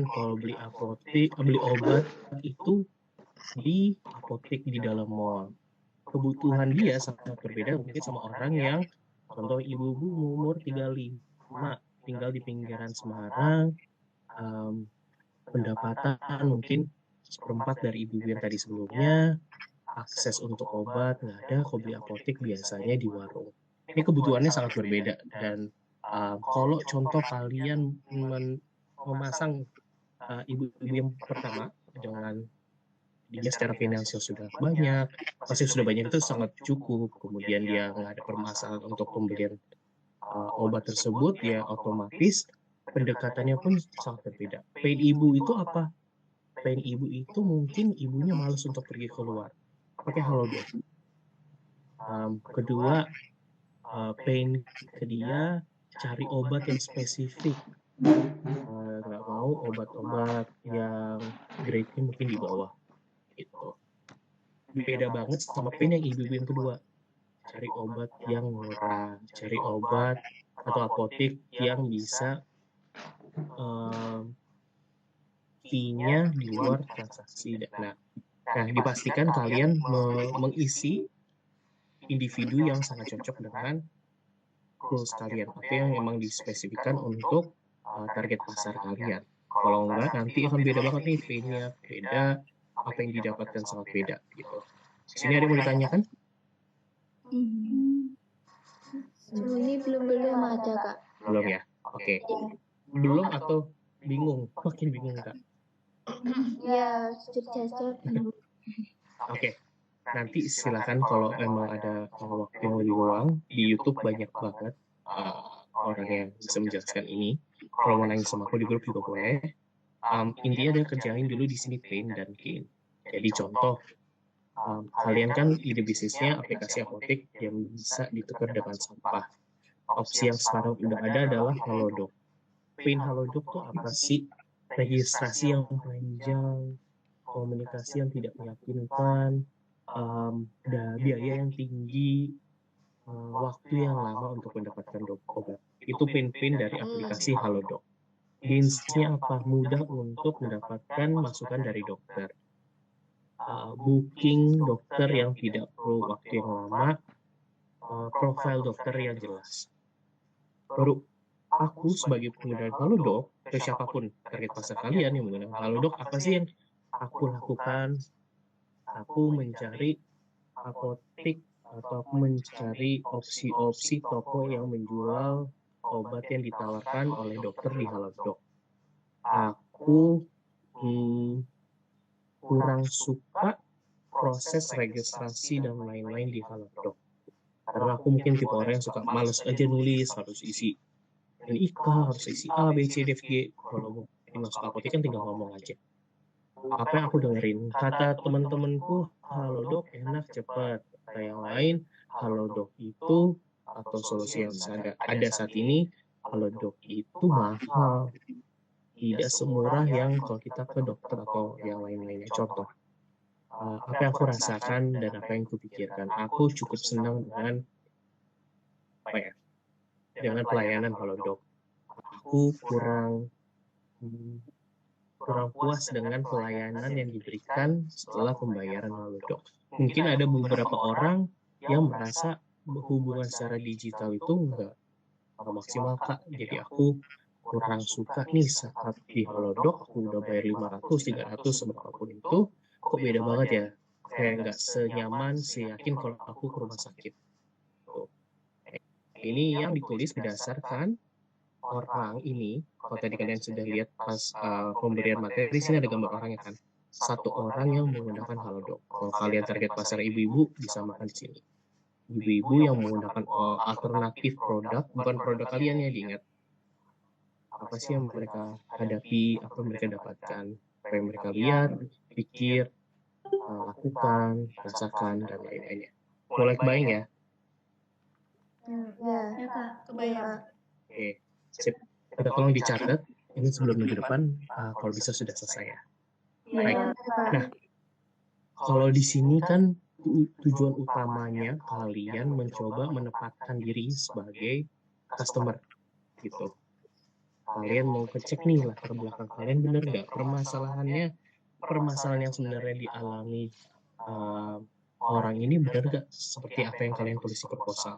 kalau beli obat itu di apotek di dalam mall. Kebutuhan dia sangat berbeda mungkin sama orang yang contoh ibu-ibu umur 35 tinggal di pinggiran Semarang, pendapatan mungkin seperempat dari ibu-ibu yang tadi sebelumnya, akses untuk obat nggak ada, kalau beli apotek biasanya di warung. Ini kebutuhannya sangat berbeda dan kalau contoh kalian memasang ibu-ibu yang pertama dengan dia secara finansial sudah banyak, pasti sudah banyak itu sangat cukup, kemudian dia nggak ada permasalahan untuk pembelian obat tersebut, ya otomatis pendekatannya pun sangat berbeda. Pain ibu itu apa? Pain ibu itu mungkin ibunya males untuk pergi keluar, pakai halodoc. Kedua, pain ke dia cari obat yang spesifik, nggak mau obat-obat yang grade-nya mungkin di bawah gitu. Beda banget sama pain yang ibu-ibu yang kedua, cari obat yang murah, cari obat atau apotek yang bisa fee-nya di luar transaksi dana. Nah, dipastikan kalian mengisi individu yang sangat cocok dengan goals kalian atau yang memang dispesifikan untuk target pasar kalian. Kalau enggak, nanti akan beda banget nih fee-nya, beda, apa yang didapatkan sangat beda gitu. Di sini ada yang mau ditanyakan? Ini belum ada, Kak. Belum ya? Oke. Belum atau bingung? Makin bingung, Kak. Ya, sejujurnya belum. Oke. Nanti silakan kalau memang ada waktu yang lebih luang, di YouTube banyak banget orang yang bisa menjelaskan ini. Kalau mau nanya sama aku di grup juga boleh. Intinya dia kerjain dulu di sini pain dan gain. Jadi contoh, kalian kan ide bisnisnya aplikasi apotek yang bisa ditukar dengan sampah. Opsi yang sekarang udah ada adalah Halodoc. Pain Halodoc tuh apa sih? Registrasi yang panjang, komunikasi yang tidak meyakinkan, biaya yang tinggi, waktu yang lama untuk mendapatkan obat. Itu pain-pain dari aplikasi Halodoc. Gains-nya apa? Mudah untuk mendapatkan masukan dari dokter. Booking dokter yang tidak perlu waktu yang lama, profil dokter yang jelas. Baru aku sebagai pengguna Halodoc, atau siapapun target pasar kalian yang menggunakan Halodoc, apa sih yang aku lakukan? Aku mencari apotek atau aku mencari opsi-opsi toko yang menjual obat yang ditawarkan oleh dokter di Halodoc. Aku kurang suka proses registrasi dan lain-lain di Halodoc. Karena aku mungkin tipe orang yang suka males aja nulis, harus isi NIK, harus isi A, B, C, D, F, G. Kalau mau masuk apotek kan tinggal ngomong aja. Apa yang aku dengerin? Kata teman-temanku, Halodoc enak, cepat. Kata yang lain, Halodoc itu, atau solusi yang ada saat ini, Halodoc itu mahal. Tidak semurah yang kalau kita ke dokter atau yang lain-lainnya. Contoh, apa yang aku rasakan dan apa yang kupikirkan. Aku cukup senang dengan dengan pelayanan Halodoc. Aku kurang puas dengan pelayanan yang diberikan setelah pembayaran Halodoc. Mungkin ada beberapa orang yang merasa hubungan secara digital itu nggak maksimal, Kak. Jadi aku kurang suka nih saat di Halodoc aku udah bayar 500, 300, berapapun itu, kok beda banget ya. Kayak nggak senyaman, seyakin kalau aku ke rumah sakit. Tuh. Ini yang ditulis berdasarkan orang ini, kalau tadi kalian sudah lihat pas pemberian materi, sini ada gambar orangnya kan. Satu orang yang menggunakan Halodoc. Kalau kalian target pasar ibu-ibu, bisa makan di sini. Ibu-ibu yang menggunakan alternatif produk, bukan produk kalian ya, diingat. Apa sih yang mereka hadapi, apa yang mereka dapatkan, apa yang mereka lihat, pikir, lakukan, rasakan, dan lain-lainnya. Mulai kebayang ya? Ya, Kak, kebayang. Oke, sip. Kita tolong dicatat, ini sebelum minggu depan, kalau bisa sudah selesai ya. Baik. Nah, kalau di sini kan tujuan utamanya kalian mencoba menempatkan diri sebagai customer gitu. kalian mau ngecek nih latar belakang kalian bener nggak permasalahan yang sebenarnya dialami orang ini bener nggak seperti apa yang kalian tulis di proposal.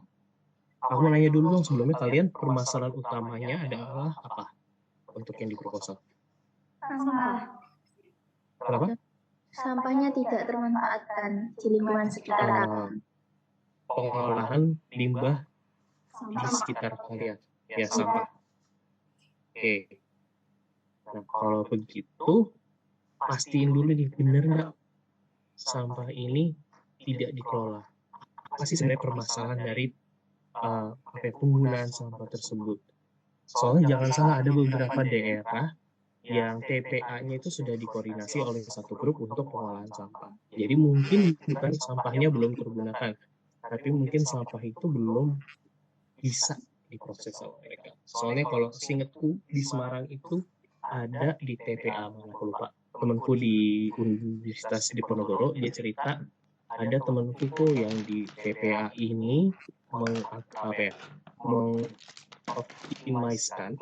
Aku mau nanya dulu dong sebelumnya, kalian permasalahan utamanya adalah apa untuk yang di proposal? Sampah. Kenapa? Sampahnya tidak termanfaatkan di lingkungan sekitar kami. Pengolahan limbah di sekitar kalian, ya sampah. Oke. Nah, kalau begitu, pastiin dulu nih, bener nggak sampah ini tidak dikelola? Apa sih sebenarnya permasalahan dari penggunaan sampah tersebut? Soalnya jangan salah, ada beberapa daerah yang TPA-nya itu sudah dikoordinasi oleh satu grup untuk pengolahan sampah. Jadi mungkin bukan sampahnya belum tergunakan, tapi mungkin sampah itu belum bisa diproses sama mereka. Soalnya kalau seingatku di Semarang itu ada di TPA, mana aku lupa. Temanku di Universitas Diponegoro, dia cerita ada temanku tuh yang di TPA ini mengoptimalkan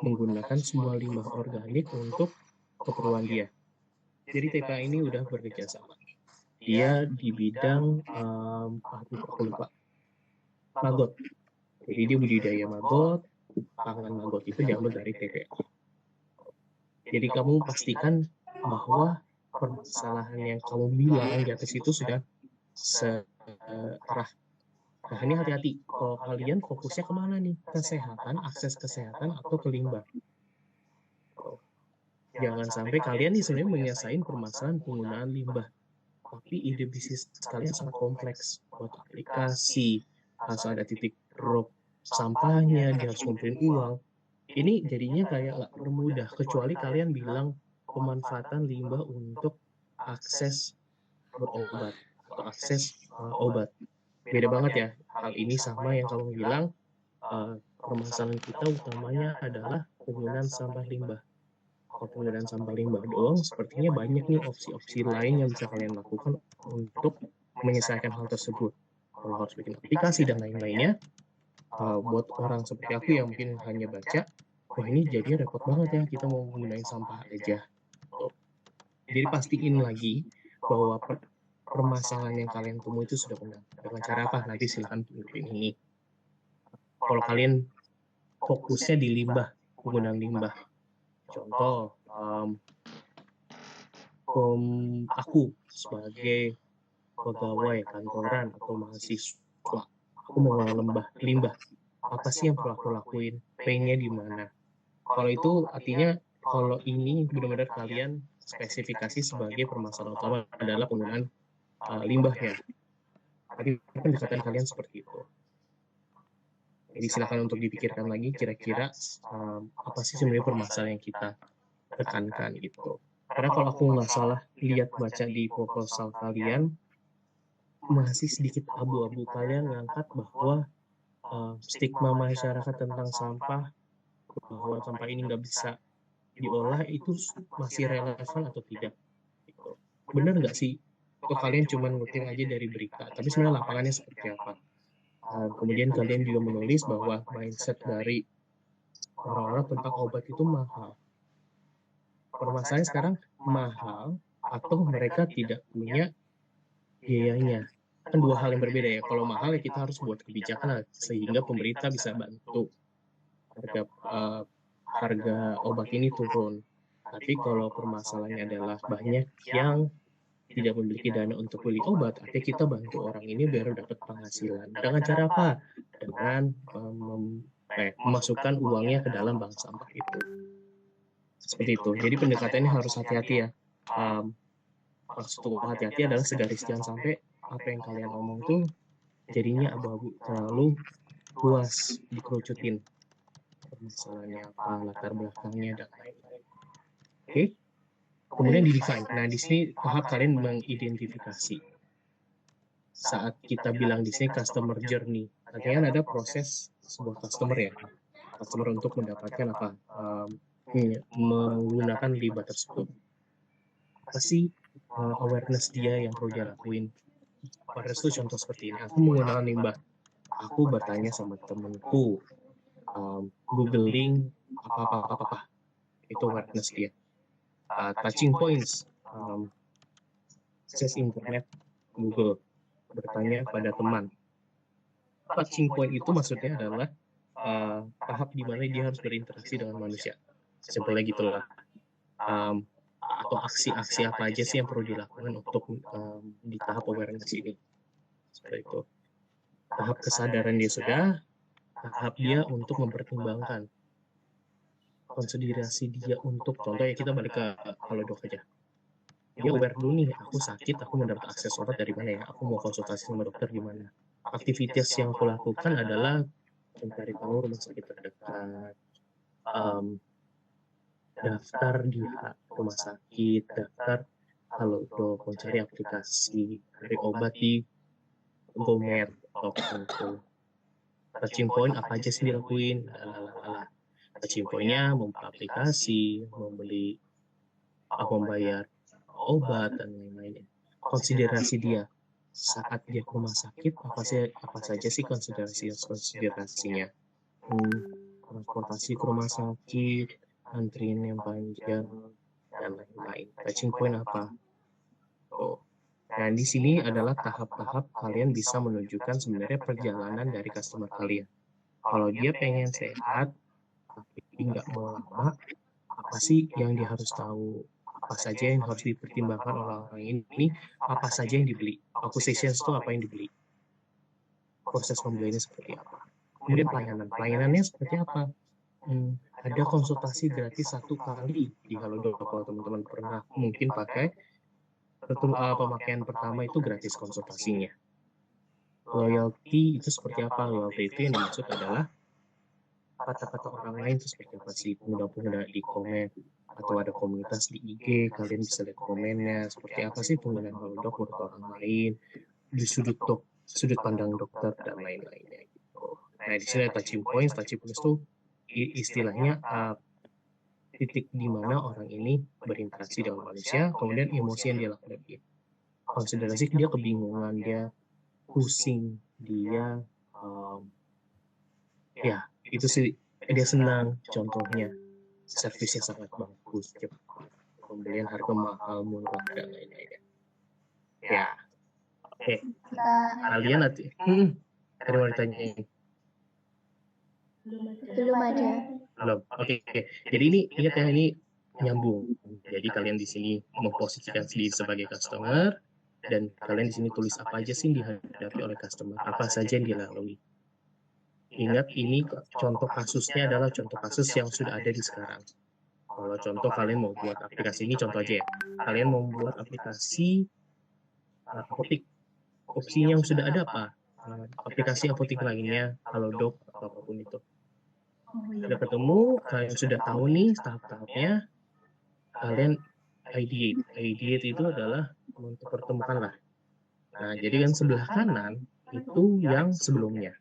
menggunakan semua limbah organik untuk keperluan dia. Jadi TPA ini udah bekerja sama. Dia di bidang aku lupa, maggot. Jadi dia budidaya maggot, pangan maggot itu diambil dari TPA. Jadi kamu pastikan bahwa permasalahan yang kamu bilang di atas itu sudah serah. Nah ini hati-hati, kalau kalian fokusnya kemana nih? Kesehatan, akses kesehatan, atau ke limbah? Jangan sampai kalian nih sebenarnya menyelesaikan permasalahan penggunaan limbah, tapi ide bisnis kalian sangat kompleks. Buat aplikasi, harus ada titik drop sampahnya, dia harus ngumpulin uang. Ini jadinya kayak nggak permudah, kecuali kalian bilang pemanfaatan limbah untuk akses berobat atau akses obat. Beda banget ya, hal ini sama yang kamu bilang, permasalahan kita utamanya adalah penggunaan sampah limbah. Kalau penggunaan sampah limbah doang, sepertinya banyak nih opsi-opsi lain yang bisa kalian lakukan untuk menyelesaikan hal tersebut. Kalau harus bikin aplikasi dan lain-lainnya, buat orang seperti aku yang mungkin hanya baca, wah ini jadi repot banget ya, kita mau menggunakan sampah aja. Jadi pastiin lagi bahwa permasalahan yang kalian temui itu sudah benar. Dengan cara apa? Nanti silahkan tunjukin ini. Kalau kalian fokusnya di limbah, penggunaan limbah. Contoh, aku sebagai pegawai kantoran atau mahasiswa, aku mau ngolah limbah. Apa sih yang perlu aku lakuin? Pain-nya di mana? Kalau itu artinya kalau ini benar-benar kalian spesifikasi sebagai permasalahan utama adalah penggunaan limbahnya. Tapi pendekatan kalian seperti itu. Jadi silakan untuk dipikirkan lagi kira-kira apa sih sebenarnya permasalahan yang kita tekankan gitu. Karena kalau aku nggak salah lihat baca di proposal kalian, masih sedikit abu-abu kalian ngangkat bahwa stigma masyarakat tentang sampah, bahwa sampah ini nggak bisa diolah itu masih relevan atau tidak. Gitu. Benar nggak sih? Kok kalian cuma ngutip aja dari berita, tapi sebenarnya lapangannya seperti apa? Kemudian kalian juga menulis bahwa mindset dari orang-orang tentang obat itu mahal. Permasalahannya sekarang mahal atau mereka tidak punya biayanya. Kan dua hal yang berbeda ya. Kalau mahal ya kita harus buat kebijakan sehingga pemerintah bisa bantu harga obat ini turun. Tapi kalau permasalahannya adalah banyak yang tidak memiliki dana untuk beli obat, artinya kita bantu orang ini biar dapat penghasilan. Dengan cara apa? Dengan memasukkan uangnya ke dalam bank sampah itu. Seperti itu. Jadi pendekatannya harus hati-hati ya. Maksud hati-hati adalah segaris jangan sampai apa yang kalian omong tuh jadinya abu-abu, terlalu luas, dikerucutin. Permasalahannya apa, latar belakangnya, dan lain-lain. Oke? Kemudian di-define. Nah, di sini tahap kalian mengidentifikasi. Saat kita bilang di sini customer journey, artinya kan ada proses sebuah customer ya. Customer untuk mendapatkan apa? Menggunakan limbah tersebut. Apa sih awareness dia yang perlu dia lakuin? Awareness itu contoh seperti ini. Aku menggunakan limbah. Aku bertanya sama temenku, googling apa-apa. itu awareness dia. Touching points, akses internet, Google, bertanya pada teman. Touching point itu maksudnya adalah tahap di mana dia harus berinteraksi dengan manusia. Simpelnya gitulah. Atau aksi-aksi apa aja sih yang perlu dilakukan untuk di tahap awareness ini. Seperti itu. Tahap kesadaran dia sudah, tahap dia untuk mempertimbangkan konsiderasi dia untuk, contohnya kita balik ke Halodoc aja. Dia aware dulu nih, aku sakit, aku mendapat akses obat dari mana ya, aku mau konsultasi sama dokter di mana. Aktivitas yang aku lakukan adalah mencari tahu rumah sakit terdekat, daftar di rumah sakit, daftar Halodoc, mencari aplikasi, cari obat di GoMed, atau touching point apa aja sih dilakuin, touching point-nya membuka aplikasi, membeli, membayar obat dan lain-lainnya. Konsiderasi dia saat dia ke rumah sakit apa saja sih konsiderasinya? Transportasi ke rumah sakit, antrian yang panjang dan lain-lain. Touching point apa? Nah, di sini adalah tahap-tahap kalian bisa menunjukkan sebenarnya perjalanan dari customer kalian. Kalau dia pengen sehat, tapi nggak mau lama, apa sih yang dia harus tahu? Apa saja yang harus dipertimbangkan oleh orang ini? Apa saja yang dibeli? Acquisitions itu apa yang dibeli? Proses pembeliannya seperti apa? Kemudian pelayanannya seperti apa? Ada konsultasi gratis 1 kali di Halodoc. Kalau teman-teman pernah mungkin pakai, pemakaian pertama itu gratis konsultasinya. Loyalty itu seperti apa? Loyalty itu yang dimaksud adalah kata-kata orang lain itu seperti apa sih, pengguna-pengguna di komen, atau ada komunitas di IG, kalian bisa lihat komennya, seperti apa sih penggunaan Halodoc menurut orang lain, di sudut pandang dokter, dan lain-lainnya. Gitu. Nah, di sini ada touching points itu istilahnya titik di mana orang ini berinteraksi dengan manusia, kemudian emosi yang dia lakukan. Konsiderasi dia kebingungan, dia pusing, dia ya itu sih dia senang, contohnya servisnya sangat bagus, cepat, pembelian harga mahal, murah dan lain-lainnya. Ya, oke. Kalian nanti ada mau ditanyain? Belum ada. Belum. Oke. Jadi ini ingat ya, ini nyambung. Jadi kalian di sini memposisikan diri sebagai customer, dan kalian di sini tulis apa aja sih yang dihadapi oleh customer, apa saja yang dilalui. Ingat, ini contoh kasusnya adalah contoh kasus yang sudah ada di sekarang. Kalau contoh kalian mau buat aplikasi ini, contoh aja ya. Kalian mau buat aplikasi apotik. Opsinya yang sudah ada apa? Aplikasi apotik lainnya, Halodoc, atau apapun itu. Sudah ketemu, kalian sudah tahu nih tahap-tahapnya, kalian ideate itu adalah mempertemukan lah. Nah, jadi yang sebelah kanan itu yang sebelumnya.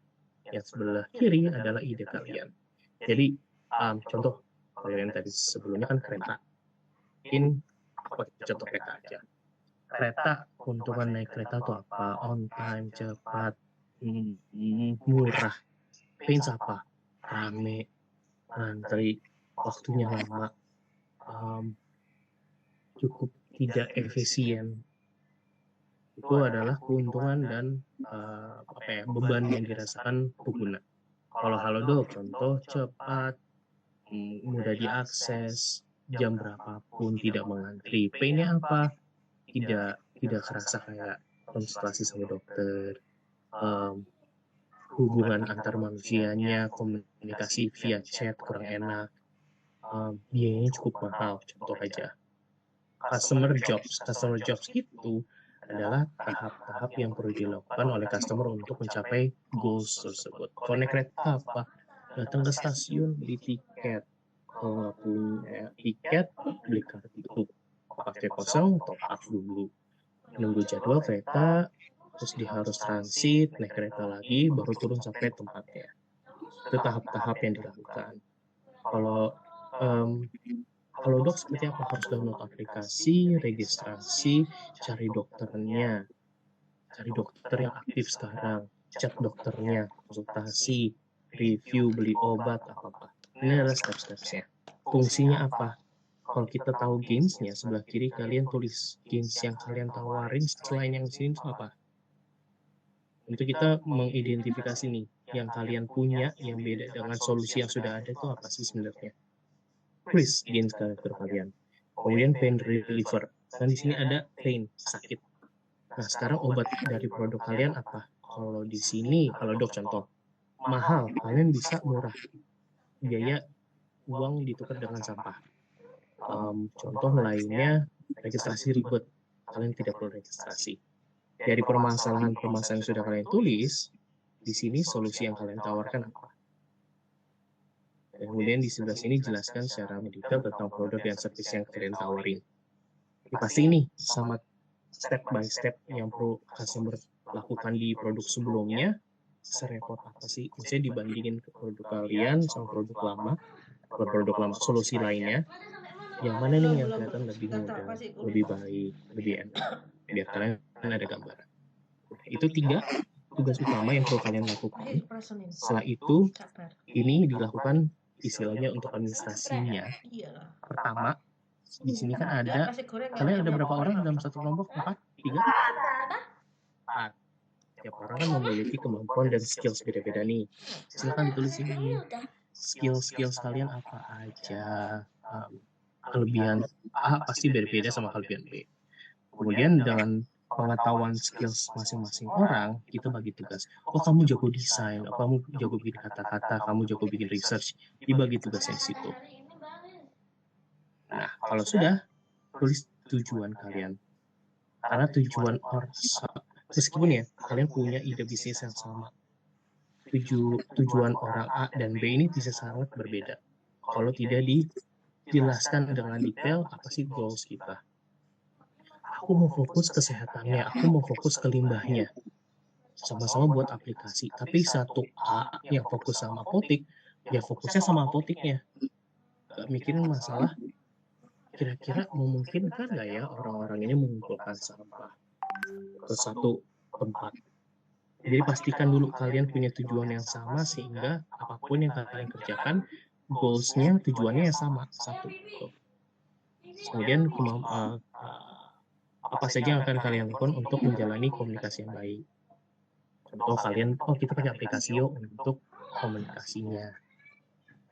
Yang sebelah kiri adalah ide kalian. Jadi, contoh, kalau yang tadi sebelumnya kan kereta. Mungkin contoh kereta aja. Kereta, keuntungan naik kereta itu apa? On time, cepat, murah. Pains apa? Rame, antri, waktunya lama, cukup tidak efisien. Itu adalah keuntungan dan beban yang dirasakan pengguna. Kalau Halodoc, contoh cepat, mudah diakses, jam berapapun tidak mengantri. Pain-nya apa? Tidak kerasa kayak konsultasi sama dokter. Hubungan antar manusianya, komunikasi via chat kurang enak. Biayanya cukup mahal, contoh aja. Customer jobs itu adalah tahap-tahap yang perlu dilakukan oleh customer untuk mencapai goals tersebut. Connect kereta apa? Datang ke stasiun, beli tiket. Kalau nggak punya tiket, beli kartu. Pakai kosong, top up dulu. Nunggu jadwal kereta, terus dia harus transit, naik kereta lagi, baru turun sampai tempatnya. Itu tahap-tahap yang dilakukan. Kalau Halodoc seperti apa? Harus download aplikasi, registrasi, cari dokternya, cari dokter yang aktif sekarang, chat dokternya, konsultasi, review, beli obat, apa-apa. Ini adalah step-stepsnya. fungsinya apa. Kalau kita tahu gains-nya, sebelah kiri kalian tulis gains yang kalian tawarin selain yang sini itu apa. Untuk kita mengidentifikasi nih, yang kalian punya yang beda dengan solusi yang sudah ada itu apa sih sebenarnya. Tulis gains karakter kalian. Kemudian pain reliever. Dan di sini ada pain, sakit. Nah, sekarang obat dari produk kalian apa? Kalau di sini, kalau dok contoh, mahal, kalian bisa murah. Biaya uang ditukar dengan sampah. Contoh lainnya, registrasi ribet. Kalian tidak perlu registrasi. Dari permasalahan-permasalahan yang sudah kalian tulis, di sini solusi yang kalian tawarkan apa? Dan kemudian di sebelah sini jelaskan secara mendetail tentang produk dan service yang kalian tawarin. Pasti ini sama step by step yang perlu customer lakukan di produk sebelumnya, serepot apa sih? Misalnya dibandingin ke produk kalian sama produk lama, solusi lainnya, yang mana nih yang kelihatan lebih mudah, lebih baik, lebih enak, biar kalian ada gambaran. Itu 3 tugas utama yang perlu kalian lakukan. Setelah itu, ini dilakukan istilahnya untuk administrasinya. Pertama, di sini kan ada, kalian ada berapa orang dalam satu kelompok? 4? 3? 4. Tiap orang kan memiliki kemampuan dan skills beda-beda nih. Silakan ditulis ini. Skill-skill kalian apa aja. Kelebihan A pasti berbeda sama kelebihan B. Kemudian dengan pengetahuan skills masing-masing orang, kita bagi tugas. Oh, kamu jago desain, oh, kamu jago bikin kata-kata, kamu jago bikin research. Dibagi tugasnya di situ. Nah, kalau sudah, tulis tujuan kalian. Karena tujuan orang, meskipun ya, kalian punya ide bisnis yang sama, tujuan orang A dan B ini bisa sangat berbeda. Kalau tidak dijelaskan dengan detail, apa sih goals kita? Aku mau fokus kesehatannya, aku mau fokus ke limbahnya. Sama-sama buat aplikasi. Tapi satu A yang fokus sama apotik, ya fokusnya sama apotiknya. Gak mikirin masalah kira-kira memungkinkan nggak ya orang-orang ini mengumpulkan sampah ke satu tempat. Jadi pastikan dulu kalian punya tujuan yang sama sehingga apapun yang kalian kerjakan, goals-nya, tujuannya yang sama, satu. Kemudian apa saja yang akan kalian lakukan untuk menjalani komunikasi yang baik. Contoh kalian, kita pakai aplikasi yuk untuk komunikasinya.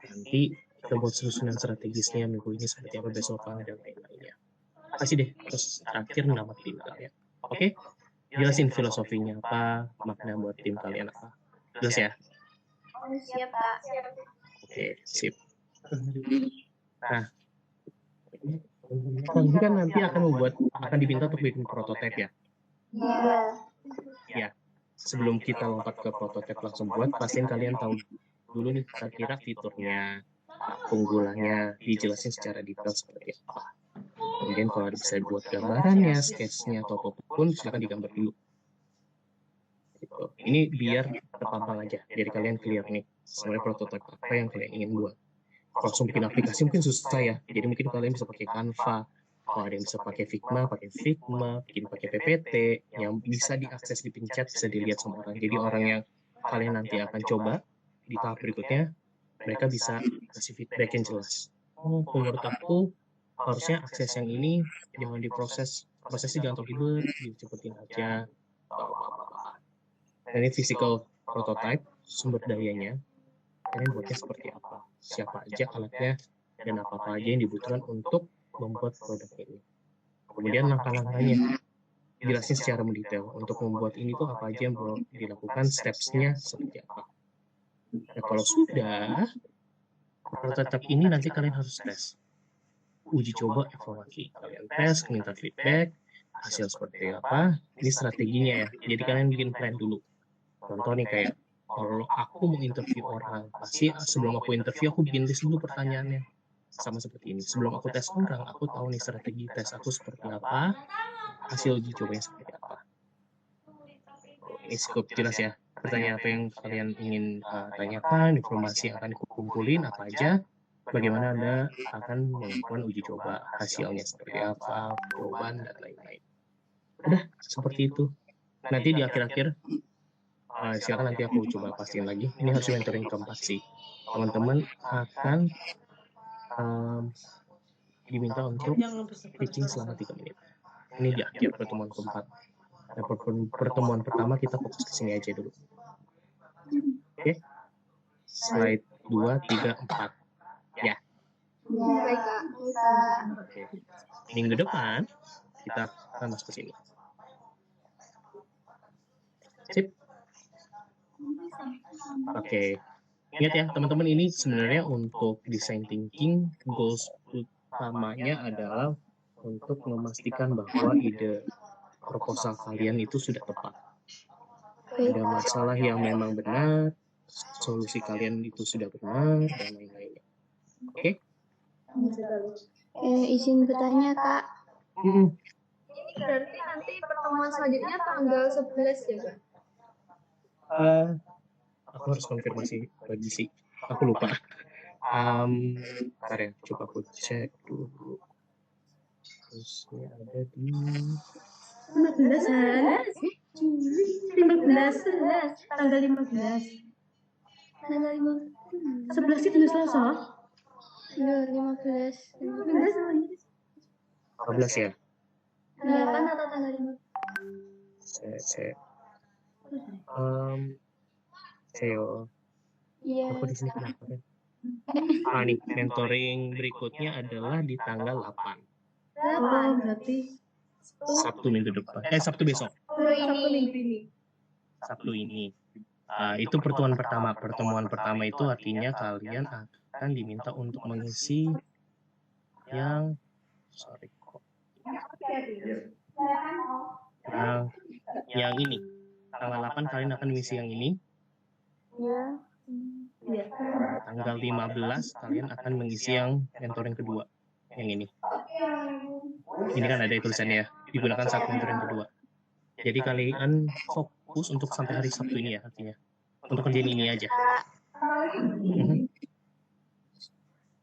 Nanti kita buat susunan strategisnya minggu ini seperti apa, besok apa, dan lain-lainnya. Kasih deh, terus terakhir nama tim kalian. Oke? Jelasin filosofinya apa, makna buat tim kalian apa. Jelas ya? Siap, Pak. Oke, sip. Nah, kalian kan nanti akan diminta untuk bikin prototipe ya? Iya. Ya. Sebelum kita lompat ke prototipe langsung buat, pastiin kalian tahu dulu nih kira-kira fiturnya, keunggulannya, dijelasin secara detail seperti apa. Kemudian kalau bisa buat gambarannya, sketch-nya, atau apapun, silakan digambar dulu. Gitu. Ini biar terpampang aja, jadi kalian clear nih, sebenarnya prototipe apa yang kalian ingin buat. Kalau langsung bikin aplikasi mungkin susah ya, jadi mungkin kalian bisa pakai Canva, kalau ada yang bisa pakai Figma, bikin pakai PPT, yang bisa diakses, dipencet, bisa dilihat sama orang. Jadi orang yang kalian nanti akan coba di tahap berikutnya, mereka bisa kasih feedback yang jelas. Oh, menurut aku harusnya akses yang ini jangan diproses, prosesnya jangan terlalu ribet, dicepetin aja. Dan ini physical prototype, sumber dayanya, kalian buatnya seperti apa, siapa aja alatnya, dan apa-apa aja yang dibutuhkan untuk membuat produk ini. Kemudian langkah-langkahnya, jelasin secara mendetail. Untuk membuat ini tuh apa aja yang perlu dilakukan, steps-nya seperti apa. Nah, kalau sudah, prototipe ini nanti kalian harus tes. Uji coba, evaluasi. Kalian tes, minta feedback, hasil seperti apa, ini strateginya ya. Jadi kalian bikin plan dulu. Contoh nih kayak, kalau aku mau interview orang, pasti sebelum aku interview, aku bikin list dulu pertanyaannya. Sama seperti ini. Sebelum aku tes orang, aku tahu nih strategi tes aku seperti apa, hasil uji cobanya seperti apa. Ini cukup jelas ya. Pertanyaan apa yang kalian ingin tanyakan, informasi yang akan kumpulin apa aja, bagaimana Anda akan melakukan uji coba, hasilnya seperti apa, perubahan, dan lain-lain. Udah, seperti itu. Nanti di akhir-akhir, silakan nanti aku coba pastiin lagi. Ini harus mentoring keempat sih. Teman-teman akan diminta untuk pitching selama 3 menit. Ini di akhir pertemuan keempat. Nah, pertemuan pertama kita fokus ke sini aja dulu. Oke? Slide 2, 3, 4. Ya. Baik, Kak. Oke. Minggu depan kita akan masuk ke sini. Sip. Oke. Ingat ya, teman-teman, ini sebenarnya untuk design thinking, goals utamanya adalah untuk memastikan bahwa ide proposal kalian itu sudah tepat. Ada masalah yang memang benar, solusi kalian itu sudah benar, dan lain-lainnya. Oke? Izin bertanya, Kak. Hmm. Ini berarti nanti pertemuan selanjutnya tanggal 11 ya, Kak? Aku harus konfirmasi lagi sih. Aku lupa. Bentar ya, coba aku cek dulu. Terusnya ada di 15-an? 15, tanggal 15. Tanggal 15. 11 itu Selasa? Iya, 15. 15 ya? 8 atau tanggal 15? Saya Iya. aku di sini kenapa kan? Nih, mentoring berikutnya adalah di tanggal 8. Oh, berarti Sabtu minggu depan. Sabtu besok. Sabtu minggu ini. Sabtu ini. Itu pertemuan pertama. Pertemuan pertama itu artinya kalian akan diminta untuk mengisi yang yang ini. Tanggal 8 kalian akan mengisi yang ini. Iya. Tanggal 15 kalian akan mengisi yang mentoring kedua. Yang ini. Ini kan ada tulisannya ya. Digunakan saat mentoring kedua. Jadi kalian fokus untuk sampai hari Sabtu ini ya artinya. Untuk kerjaan ini aja.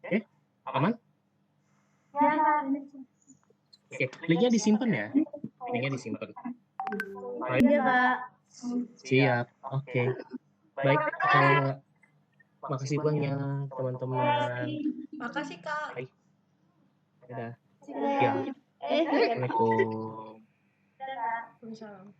Oke, aman? Oke, linknya disimpan ya. Linknya disimpan. Iya, Kak. Siap. Oke. Baik. Makasih banyak teman-teman. Makasih, Kak. Baik. Dadah. Ya. Assalamualaikum. Waalaikumsalam.